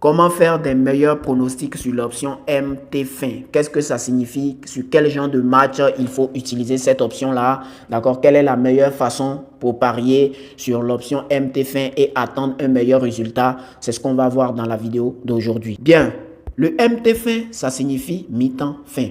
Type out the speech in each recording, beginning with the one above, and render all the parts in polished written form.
Comment faire des meilleurs pronostics sur l'option MT fin? Qu'est-ce que ça signifie? Sur quel genre de match il faut utiliser cette option-là? D'accord? Quelle est la meilleure façon pour parier sur l'option MT fin et attendre un meilleur résultat? C'est ce qu'on va voir dans la vidéo d'aujourd'hui. Bien, le MT fin, ça signifie mi-temps fin.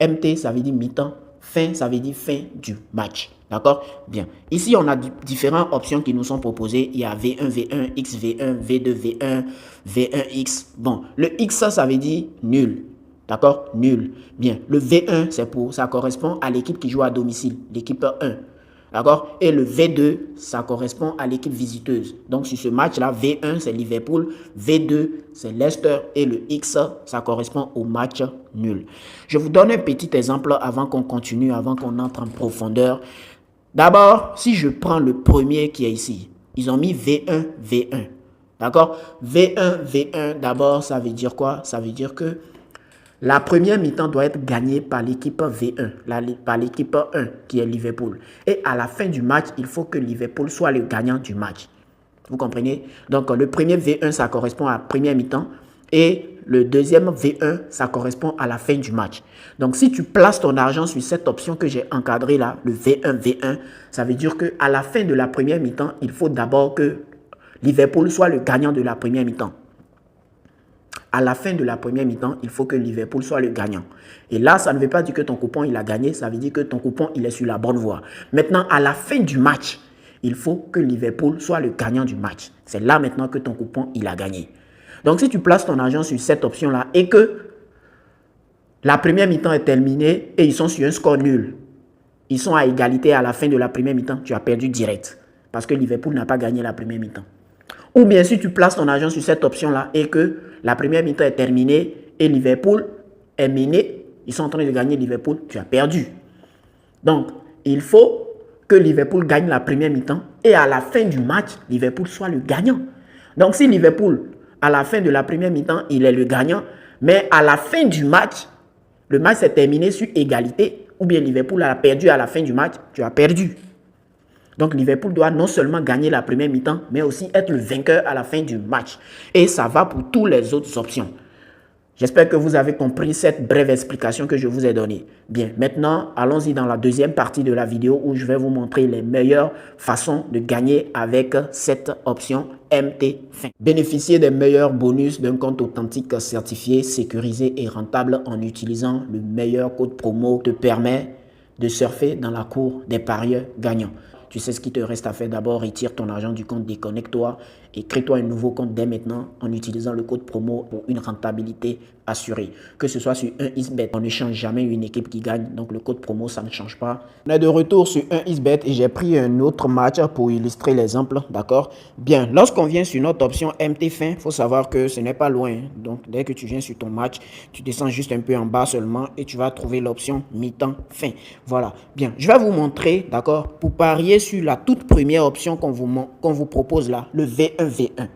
MT, ça veut dire mi-temps. Fin, ça veut dire fin du match. D'accord? Bien. Ici, on a différentes options qui nous sont proposées. Il y a V1, V1, X, V1, V2, V1, V1X. Bon, le X, ça veut dire nul. D'accord? Nul. Bien. Le V1, ça correspond à l'équipe qui joue à domicile, l'équipe 1. D'accord? Et le V2, ça correspond à l'équipe visiteuse. Donc, sur ce match-là, V1, c'est Liverpool, V2, c'est Leicester et le X, ça correspond au match nul. Je vous donne un petit exemple avant qu'on continue, avant qu'on entre en profondeur. D'abord, si je prends le premier qui est ici, ils ont mis V1, V1. D'accord? V1, V1, d'abord, ça veut dire quoi? Ça veut dire que la première mi-temps doit être gagnée par l'équipe V1, par l'équipe 1 qui est Liverpool. Et à la fin du match, il faut que Liverpool soit le gagnant du match. Vous comprenez? Donc, le premier V1, ça correspond à la première mi-temps. Et le deuxième V1, ça correspond à la fin du match. Donc, si tu places ton argent sur cette option que j'ai encadrée là, le V1, V1, ça veut dire qu'à la fin de la première mi-temps, il faut d'abord que Liverpool soit le gagnant de la première mi-temps. À la fin de la première mi-temps, il faut que Liverpool soit le gagnant. Et là, ça ne veut pas dire que ton coupon, il a gagné. Ça veut dire que ton coupon, il est sur la bonne voie. Maintenant, à la fin du match, il faut que Liverpool soit le gagnant du match. C'est là maintenant que ton coupon, il a gagné. Donc, si tu places ton argent sur cette option-là et que la première mi-temps est terminée et ils sont sur un score nul, ils sont à égalité à la fin de la première mi-temps, tu as perdu direct. Parce que Liverpool n'a pas gagné la première mi-temps. Ou bien si tu places ton argent sur cette option-là et que la première mi-temps est terminée et Liverpool est mené, ils sont en train de gagner Liverpool, tu as perdu. Donc, il faut que Liverpool gagne la première mi-temps et à la fin du match, Liverpool soit le gagnant. Donc, si Liverpool, à la fin de la première mi-temps, il est le gagnant, mais à la fin du match, le match s'est terminé sur égalité, ou bien Liverpool a perdu à la fin du match, tu as perdu. Donc, Liverpool doit non seulement gagner la première mi-temps, mais aussi être le vainqueur à la fin du match. Et ça va pour toutes les autres options. J'espère que vous avez compris cette brève explication que je vous ai donnée. Bien, maintenant, allons-y dans la deuxième partie de la vidéo où je vais vous montrer les meilleures façons de gagner avec cette option MT fin. Bénéficier des meilleurs bonus d'un compte authentique certifié, sécurisé et rentable en utilisant le meilleur code promo te permet de surfer dans la cour des parieurs gagnants. Tu sais ce qu'il te reste à faire. D'abord, retire ton argent du compte, déconnecte-toi et crée-toi un nouveau compte dès maintenant en utilisant le code promo pour une rentabilité assurée. Que ce soit sur 1xBet, on ne change jamais une équipe qui gagne. Donc, le code promo, ça ne change pas. On est de retour sur 1xBet et j'ai pris un autre match pour illustrer l'exemple. D'accord? Bien, lorsqu'on vient sur notre option MT fin, il faut savoir que ce n'est pas loin. Donc, dès que tu viens sur ton match, tu descends juste un peu en bas seulement et tu vas trouver l'option mi-temps fin. Voilà. Bien, je vais vous montrer, d'accord, pour parier sur la toute première option qu'on vous propose là, le V1-V1.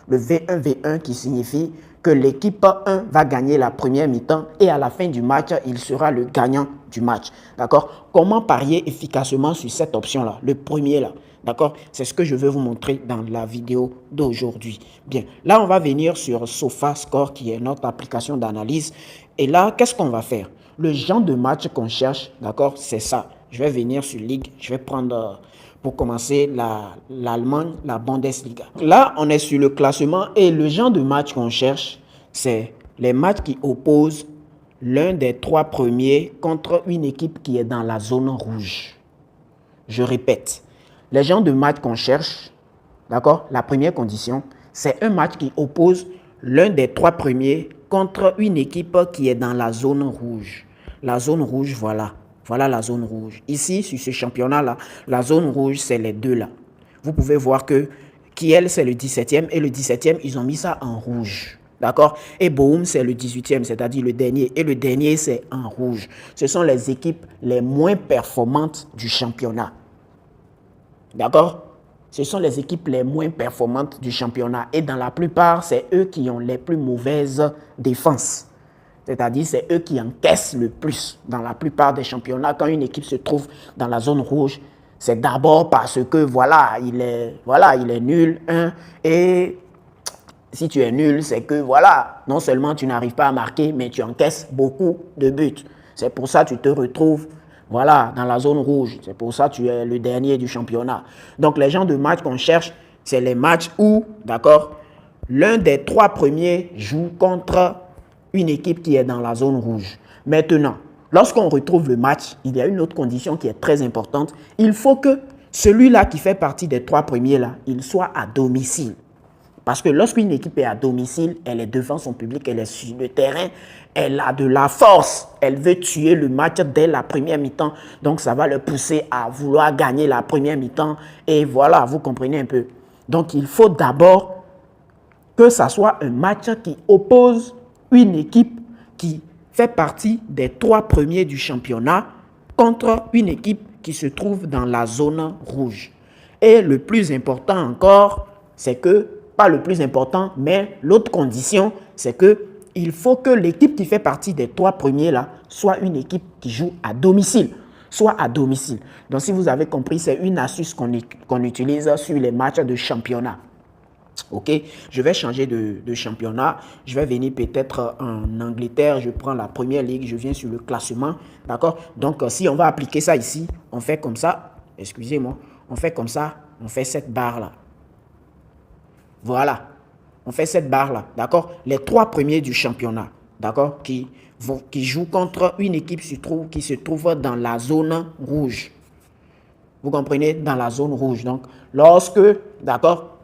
Le V1-V1 qui signifie que l'équipe 1 va gagner la première mi-temps et à la fin du match, il sera le gagnant du match. D'accord? Comment parier efficacement sur cette option-là, le premier là? D'accord? C'est ce que je vais vous montrer dans la vidéo d'aujourd'hui. Bien, là, on va venir sur SofaScore qui est notre application d'analyse. Et là, qu'est-ce qu'on va faire? Le genre de match qu'on cherche, d'accord, c'est ça. Je vais venir sur Ligue, je vais prendre pour commencer l'Allemagne, la Bundesliga. Là, on est sur le classement et le genre de match qu'on cherche, c'est les matchs qui opposent l'un des trois premiers contre une équipe qui est dans la zone rouge. Je répète, les genres de matchs qu'on cherche, d'accord, la première condition, c'est un match qui oppose l'un des trois premiers contre une équipe qui est dans la zone rouge. La zone rouge, voilà. Voilà la zone rouge. Ici, sur ce championnat-là, la zone rouge, c'est les deux là. Vous pouvez voir que Kiel, c'est le 17e et le 17e, ils ont mis ça en rouge. D'accord? Et Bochum, c'est le 18e, c'est-à-dire le dernier. Et le dernier, c'est en rouge. Ce sont les équipes les moins performantes du championnat. D'accord? Ce sont les équipes les moins performantes du championnat. Et dans la plupart, c'est eux qui ont les plus mauvaises défenses. C'est-à-dire, c'est eux qui encaissent le plus dans la plupart des championnats. Quand une équipe se trouve dans la zone rouge, c'est d'abord parce que, voilà, il est nul, et Si tu es nul, c'est que voilà, non seulement tu n'arrives pas à marquer, mais tu encaisses beaucoup de buts. C'est pour ça que tu te retrouves voilà, dans la zone rouge. C'est pour ça que tu es le dernier du championnat. Donc les genres de matchs qu'on cherche, c'est les matchs où, d'accord, l'un des 3 premiers joue contre une équipe qui est dans la zone rouge. Maintenant, lorsqu'on retrouve le match, il y a une autre condition qui est très importante. Il faut que celui-là qui fait partie des 3 premiers, là, il soit à domicile. Parce que lorsqu'une équipe est à domicile, elle est devant son public, elle est sur le terrain, elle a de la force. Elle veut tuer le match dès la première mi-temps. Donc, ça va le pousser à vouloir gagner la première mi-temps. Et voilà, vous comprenez un peu. Donc, il faut d'abord que ça soit un match qui oppose une équipe qui fait partie des 3 premiers du championnat contre une équipe qui se trouve dans la zone rouge. Et le plus important encore, c'est que, pas le plus important, mais l'autre condition, c'est que il faut que l'équipe qui fait partie des 3 premiers là soit une équipe qui joue à domicile. Soit à domicile. Donc, si vous avez compris, c'est une astuce qu'on utilise sur les matchs de championnat. Ok, je vais changer de championnat. Je vais venir peut-être en Angleterre. Je prends la première ligue. Je viens sur le classement. D'accord. Donc, si on va appliquer ça ici, on fait comme ça. Excusez-moi. On fait comme ça. On fait cette barre-là. Voilà. On fait cette barre-là. D'accord. Les 3 premiers du championnat. D'accord. Qui jouent contre une équipe qui se trouve dans la zone rouge. Vous comprenez? Dans la zone rouge. Donc, lorsque, d'accord,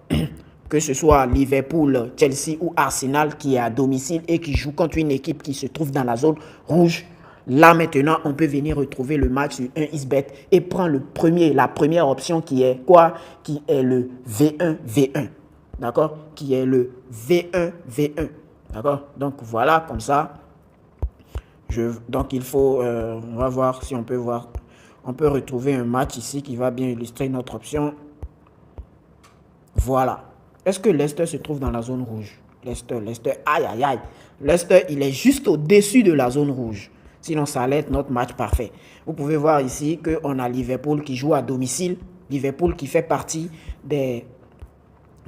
que ce soit Liverpool, Chelsea ou Arsenal qui est à domicile et qui joue contre une équipe qui se trouve dans la zone rouge, là maintenant, on peut venir retrouver le match sur 1xBet et prendre la première option qui est quoi? Qui est le V1-V1. D'accord? Qui est le V1-V1. D'accord? Donc voilà, comme ça. Donc il faut, on va voir si on peut voir. On peut retrouver un match ici qui va bien illustrer notre option. Voilà. Est-ce que Leicester se trouve dans la zone rouge? Leicester, aïe, aïe, aïe. Leicester, il est juste au-dessus de la zone rouge. Sinon, ça allait être notre match parfait. Vous pouvez voir ici qu'on a Liverpool qui joue à domicile. Liverpool qui fait partie des...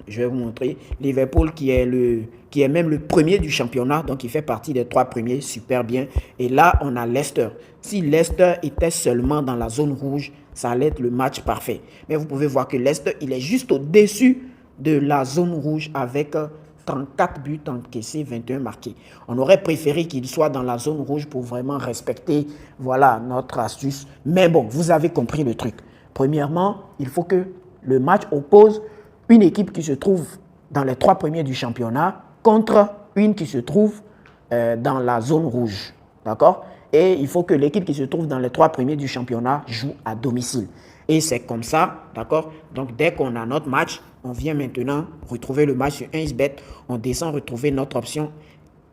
Je vais vous montrer. Liverpool qui est même le premier du championnat. Donc, il fait partie des 3 premiers. Super bien. Et là, on a Leicester. Si Leicester était seulement dans la zone rouge, ça allait être le match parfait. Mais vous pouvez voir que Leicester, il est juste au-dessus de la zone rouge avec 34 buts encaissés, 21 marqués. On aurait préféré qu'il soit dans la zone rouge pour vraiment respecter, voilà, notre astuce. Mais bon, vous avez compris le truc. Premièrement, il faut que le match oppose une équipe qui se trouve dans les 3 premiers du championnat contre une qui se trouve dans la zone rouge. D'accord? Et il faut que l'équipe qui se trouve dans les 3 premiers du championnat joue à domicile. Et c'est comme ça, d'accord? Donc, dès qu'on a notre match, on vient maintenant retrouver le match sur 1xBet. On descend retrouver notre option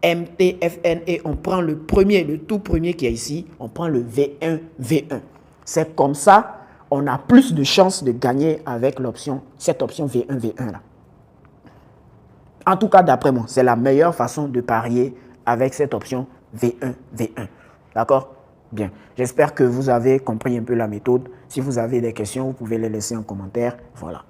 MTFN et on prend le tout premier qui est ici. On prend le V1-V1. C'est comme ça, on a plus de chances de gagner avec cette option V1-V1 là. En tout cas, d'après moi, c'est la meilleure façon de parier avec cette option V1-V1. D'accord? Bien. J'espère que vous avez compris un peu la méthode. Si vous avez des questions, vous pouvez les laisser en commentaire. Voilà.